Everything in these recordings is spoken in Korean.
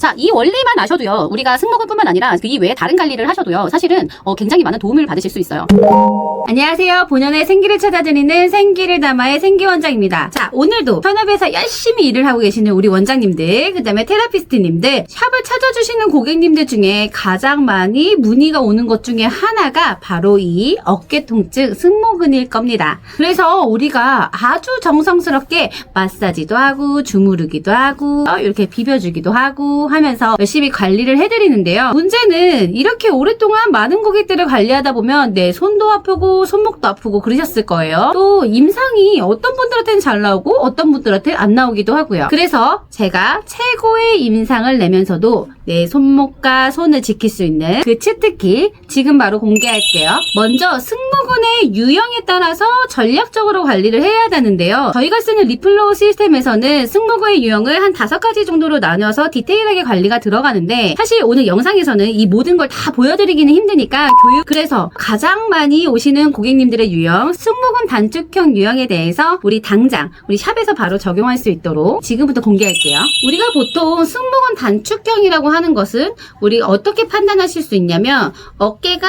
자, 이 원리만 아셔도요, 우리가 승모근뿐만 아니라 그 이외에 다른 관리를 하셔도요, 사실은 굉장히 많은 도움을 받으실 수 있어요. 안녕하세요. 본연의 생기를 찾아드리는 생기를 담아의 생기원장입니다. 자, 오늘도 현업에서 열심히 일을 하고 계시는 우리 원장님들, 그 다음에 테라피스트님들, 샵을 찾아주시는 고객님들 중에 가장 많이 문의가 오는 것 중에 하나가 바로 이 어깨 통증, 승모근일 겁니다. 그래서 우리가 아주 정성스럽게 마사지도 하고 주무르기도 하고 이렇게 비벼주기도 하고 하면서 열심히 관리를 해드리는데요. 문제는 이렇게 오랫동안 많은 고객들을 관리하다 보면 내 손도 아프고 손목도 아프고 그러셨을 거예요. 또 임상이 어떤 분들한테는 잘 나오고 어떤 분들한테는 안 나오기도 하고요. 그래서 제가 최고의 임상을 내면서도 내 손목과 손을 지킬 수 있는 그 치트키 지금 바로 공개할게요. 먼저 승모근의 유형에 따라서 전략적으로 관리를 해야 되는데요. 저희가 쓰는 리플로우 시스템에서는 승모근의 유형을 한 5가지 정도로 나눠서 디테일하게 관리가 들어가는데, 사실 오늘 영상에서는 이 모든 걸 다 보여드리기는 힘드니까 그래서 가장 많이 오시는 고객님들의 유형, 승모근 단축형 유형에 대해서 우리 당장 우리 샵에서 바로 적용할 수 있도록 지금부터 공개할게요. 우리가 보통 승모근 단축형이라고 하는 것은 우리 어떻게 판단하실 수 있냐면, 어깨가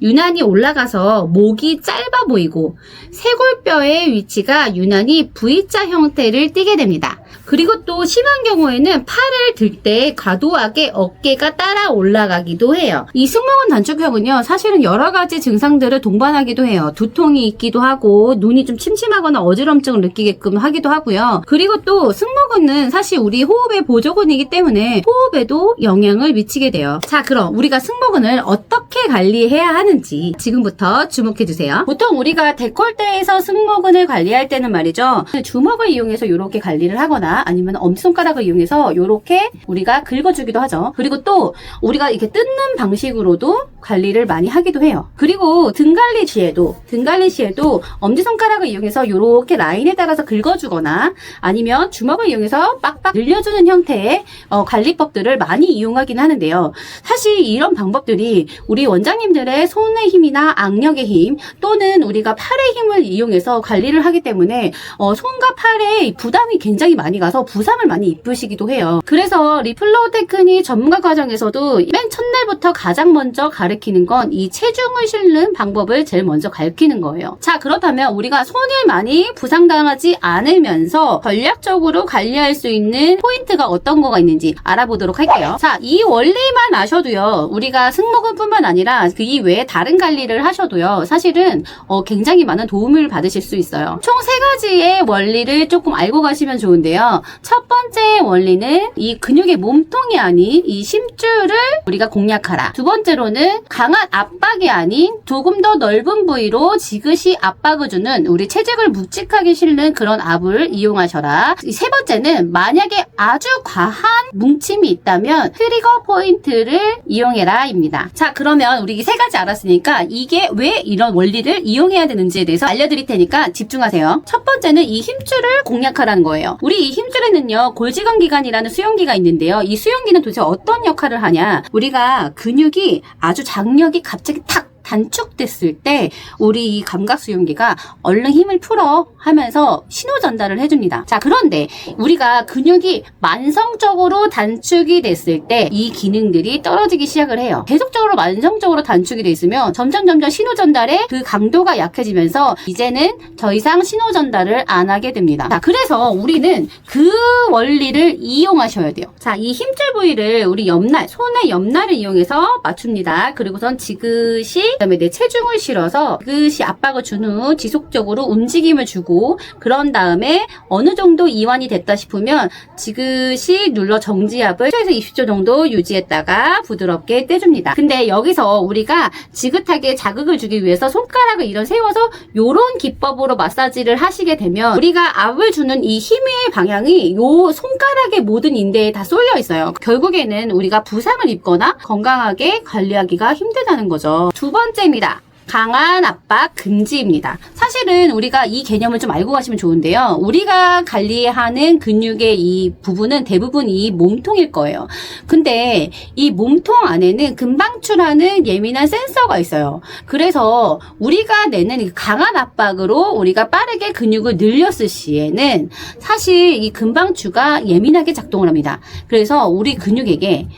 유난히 올라가서 목이 짧아 보이고 쇄골뼈의 위치가 유난히 V자 형태를 띠게 됩니다. 그리고 또 심한 경우에는 팔을 들 때 과도하게 어깨가 따라 올라가기도 해요. 이 승모근 단축형은요, 사실은 여러 가지 증상들을 동반하기도 해요. 두통이 있기도 하고 눈이 좀 침침하거나 어지럼증을 느끼게끔 하기도 하고요. 그리고 또 승모근은 사실 우리 호흡의 보조근이기 때문에 호흡에도 영향을 미치게 돼요. 자, 그럼 우리가 승모근을 어떻게 관리해야 하는지 지금부터 주목해주세요. 보통 우리가 데콜테에서 승모근을 관리할 때는 말이죠, 주먹을 이용해서 이렇게 관리를 하거나 아니면 엄지손가락을 이용해서 이렇게 우리가 긁어주기도 하죠. 그리고 또 우리가 이렇게 뜯는 방식으로도 관리를 많이 하기도 해요. 그리고 등갈리 시에도 엄지손가락을 이용해서 이렇게 라인에 따라서 긁어주거나 아니면 주먹을 이용해서 빡빡 늘려주는 형태의 관리법들을 많이 이용하긴 하는데요. 사실 이런 방법들이 우리 원장님들의 손의 힘이나 악력의 힘 또는 우리가 팔의 힘을 이용해서 관리를 하기 때문에 손과 팔에 부담이 굉장히 많이 가서 부상을 많이 입으시기도 해요. 그래서 리플로우 테크닉 전문가 과정에서도 맨 첫날부터 가장 먼저 가르치는 건 이 체중을 실는 방법을 제일 먼저 가르치는 거예요. 자, 그렇다면 우리가 손을 많이 부상당하지 않으면서 전략적으로 관리할 수 있는 포인트가 어떤 거가 있는지 알아보도록 할게요. 자, 이 원리만 아셔도요, 우리가 승모근뿐만 아니라 그 이외에 다른 관리를 하셔도요, 사실은 굉장히 많은 도움을 받으실 수 있어요. 총 3가지의 원리를 조금 알고 가시면 좋은데요. 첫 번째 원리는 이 근육의 몸통이 아닌 이 심줄을 우리가 공략하라. 두 번째로는 강한 압박이 아닌 조금 더 넓은 부위로 지그시 압박을 주는 우리 체중을 묵직하게 실는 그런 압을 이용하셔라. 세 번째는 만약에 아주 과한 뭉침이 있다면 트리거 포인트를 이용해라 입니다. 자, 그러면 우리 이 3가지 알았으니까 이게 왜 이런 원리를 이용해야 되는지에 대해서 알려드릴 테니까 집중하세요. 첫 번째는 이 힘줄을 공략하라는 거예요. 우리 이 힘줄에는요, 골지관기관이라는 수용기가 있는데요. 이 수용기는 도대체 어떤 역할을 하냐? 우리가 근육이 아주 장력이 갑자기 탁 단축됐을 때 우리 이 감각 수용기가 얼른 힘을 풀어 하면서 신호 전달을 해줍니다. 자, 그런데 우리가 근육이 만성적으로 단축이 됐을 때 이 기능들이 떨어지기 시작을 해요. 계속적으로 만성적으로 단축이 돼 있으면 점점 신호 전달의 그 강도가 약해지면서 이제는 더 이상 신호 전달을 안 하게 됩니다. 자, 그래서 우리는 그 원리를 이용하셔야 돼요. 자, 이 힘줄 부위를 우리 옆날, 손의 옆날을 이용해서 맞춥니다. 그리고선 지그시 그다음에 내 체중을 실어서 지그시 압박을 준 후 지속적으로 움직임을 주고, 그런 다음에 어느 정도 이완이 됐다 싶으면 지그시 눌러 정지압을 10초에서 20초 정도 유지했다가 부드럽게 떼줍니다. 근데 여기서 우리가 지긋하게 자극을 주기 위해서 손가락을 이런 세워서 요런 기법으로 마사지를 하시게 되면 우리가 압을 주는 이 힘의 방향이 요 손가락의 모든 인대에 다 쏠려 있어요. 결국에는 우리가 부상을 입거나 건강하게 관리하기가 힘들다는 거죠. 두 번째입니다. 강한 압박 금지입니다. 사실은 우리가 이 개념을 좀 알고 가시면 좋은데요. 우리가 관리하는 근육의 이 부분은 대부분 이 몸통일 거예요. 근데 이 몸통 안에는 금방추라는 예민한 센서가 있어요. 그래서 우리가 내는 이 강한 압박으로 우리가 빠르게 근육을 늘렸을 시에는 사실 이 금방추가 예민하게 작동을 합니다. 그래서 우리 근육에게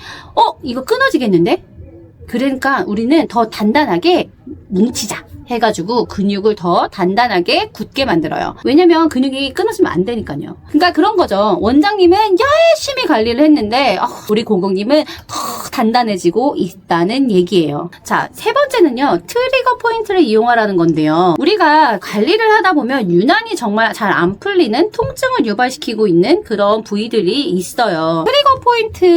이거 끊어지겠는데? 그러니까 우리는 더 단단하게 뭉치자 해가지고 근육을 더 단단하게 굳게 만들어요. 왜냐면 근육이 끊어지면 안 되니까요. 그러니까 그런 거죠. 원장님은 열심히 관리를 했는데 우리 고객님은 더 단단해지고 있다는 얘기예요. 자, 세 번째는요. 트리거 포인트를 이용하라는 건데요. 우리가 관리를 하다 보면 유난히 정말 잘 안 풀리는 통증을 유발시키고 있는 그런 부위들이 있어요.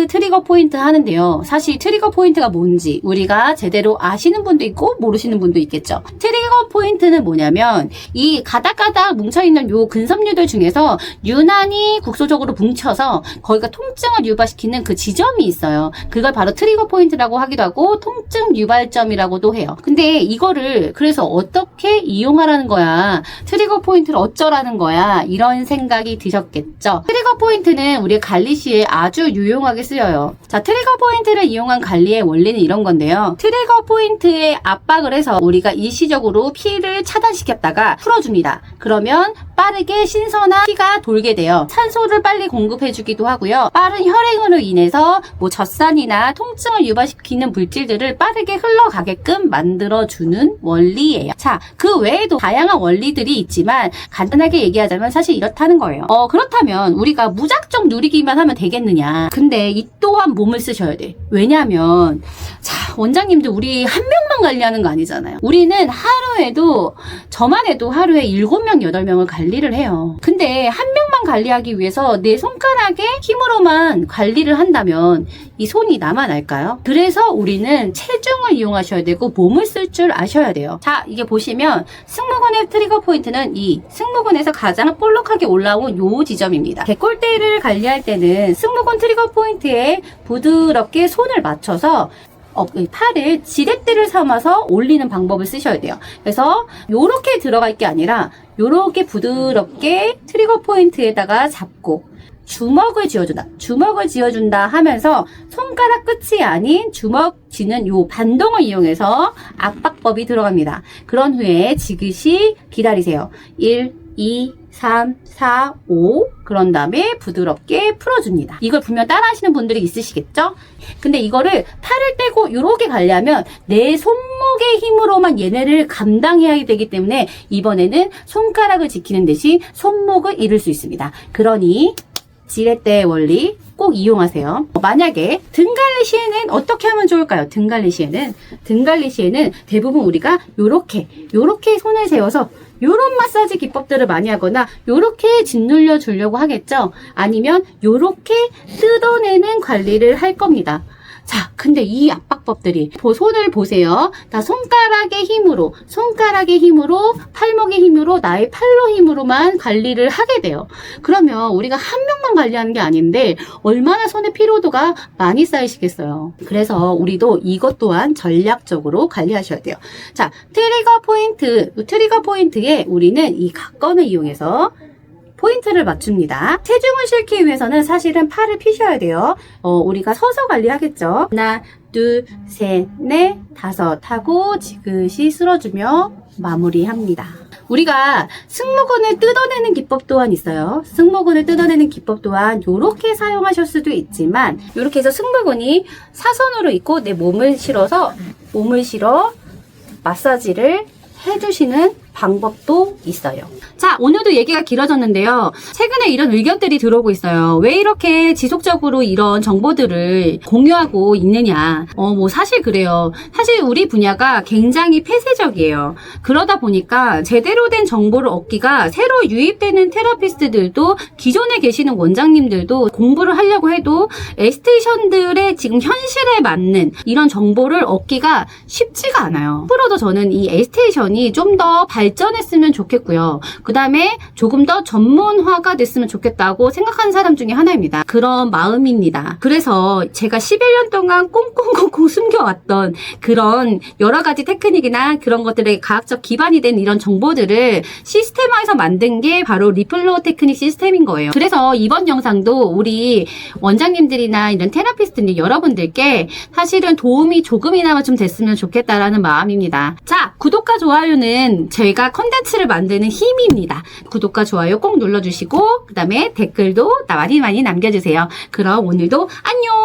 트리거 포인트 하는데요. 사실 트리거 포인트가 뭔지 우리가 제대로 아시는 분도 있고 모르시는 분도 있겠죠. 트리거 포인트는 뭐냐면 이 가닥가닥 뭉쳐있는 요 근섬유들 중에서 유난히 국소적으로 뭉쳐서 거기가 통증을 유발시키는 그 지점이 있어요. 그걸 바로 트리거 포인트라고 하기도 하고 통증 유발점이라고도 해요. 근데 이거를 그래서 어떻게 이용하라는 거야? 트리거 포인트를 어쩌라는 거야? 이런 생각이 드셨겠죠? 트리거 포인트는 우리의 관리 시에 아주 유용하게 쓰여요. 자, 트리거 포인트를 이용한 관리의 원리는 이런 건데요. 트리거 포인트에 압박을 해서 우리가 일시적으로 피를 차단시켰다가 풀어줍니다. 그러면 빠르게 신선한 피가 돌게 돼요. 산소를 빨리 공급해주기도 하고요. 빠른 혈행으로 인해서 젖산이나 통증을 유발시키는 물질들을 빠르게 흘러가게끔 만들어주는 원리예요. 자, 그 외에도 다양한 원리들이 있지만 간단하게 얘기하자면 사실 이렇다는 거예요. 그렇다면 우리가 무작정 누리기만 하면 되겠느냐. 근데 이 또한 몸을 쓰셔야 돼. 왜냐하면 자, 원장님들 우리 한 명만 관리하는 거 아니잖아요. 우리는 하루에도 저만 해도 하루에 7명, 8명을 관리를 해요. 근데 한 명만 관리하기 위해서 내 손가락의 힘으로만 관리를 한다면 이 손이 나만 알까요? 그래서 우리는 체중을 이용하셔야 되고 몸을 쓸 줄 아셔야 돼요. 자, 이게 보시면 승모근의 트리거 포인트는 이 승모근에서 가장 볼록하게 올라온 요 지점입니다. 대골대를 관리할 때는 승모근 트리거 포인트에 부드럽게 손을 맞춰서 팔을 지렛대를 삼아서 올리는 방법을 쓰셔야 돼요. 그래서 요렇게 들어갈 게 아니라 요렇게 부드럽게 트리거 포인트에다가 잡고 주먹을 쥐어준다 하면서 손가락 끝이 아닌 주먹 쥐는 요 반동을 이용해서 압박법이 들어갑니다. 그런 후에 지그시 기다리세요. 1, 2, 3, 4, 5 그런 다음에 부드럽게 풀어줍니다. 이걸 분명 따라 하시는 분들이 있으시겠죠? 근데 이거를 팔을 떼고 이렇게 관리하면 내 손목의 힘으로만 얘네를 감당해야 되기 때문에 이번에는 손가락을 지키는 대신 손목을 잃을 수 있습니다. 그러니 지렛대 원리 꼭 이용하세요. 만약에 등 관리 시에는 어떻게 하면 좋을까요? 등 관리 시에는 대부분 우리가 요렇게 손을 세워서 요런 마사지 기법들을 많이 하거나 요렇게 짓눌려 주려고 하겠죠? 아니면 요렇게 뜯어내는 관리를 할 겁니다. 자, 근데 이 압박법들이 손을 보세요. 다 손가락의 힘으로, 팔목의 힘으로, 나의 팔로 힘으로만 관리를 하게 돼요. 그러면 우리가 한 명만 관리하는 게 아닌데 얼마나 손의 피로도가 많이 쌓이시겠어요. 그래서 우리도 이것 또한 전략적으로 관리하셔야 돼요. 자, 트리거 포인트에 우리는 이 각건을 이용해서 포인트를 맞춥니다. 체중을 실기 위해서는 사실은 팔을 피셔야 돼요. 우리가 서서 관리하겠죠. 하나, 둘, 셋, 넷, 다섯 하고 지그시 쓸어주며 마무리합니다. 우리가 승모근을 뜯어내는 기법 또한 있어요. 승모근을 뜯어내는 기법 또한 이렇게 사용하실 수도 있지만 이렇게 해서 승모근이 사선으로 있고 내 몸을 실어 마사지를 해주시는 방법도 있어요. 자, 오늘도 얘기가 길어졌는데요. 최근에 이런 의견들이 들어오고 있어요. 왜 이렇게 지속적으로 이런 정보들을 공유하고 있느냐. 사실 그래요. 사실 우리 분야가 굉장히 폐쇄적이에요. 그러다 보니까 제대로 된 정보를 얻기가 새로 유입되는 테라피스트들도 기존에 계시는 원장님들도 공부를 하려고 해도 에스테이션들의 지금 현실에 맞는 이런 정보를 얻기가 쉽지가 않아요. 앞으로도 저는 이 에스테이션이 좀 더 발전 발전했으면 좋겠고요. 그 다음에 조금 더 전문화가 됐으면 좋겠다고 생각하는 사람 중에 하나입니다. 그런 마음입니다. 그래서 제가 11년 동안 꽁꽁꽁꽁 숨겨왔던 그런 여러 가지 테크닉이나 그런 것들의 과학적 기반이 된 이런 정보들을 시스템화해서 만든 게 바로 리플로우 테크닉 시스템인 거예요. 그래서 이번 영상도 우리 원장님들이나 이런 테라피스트님 여러분들께 사실은 도움이 조금이나마 좀 됐으면 좋겠다라는 마음입니다. 자, 구독과 좋아요는 저희가 컨텐츠를 만드는 힘입니다. 구독과 좋아요 꼭 눌러주시고 그 다음에 댓글도 많이 남겨주세요. 그럼 오늘도 안녕!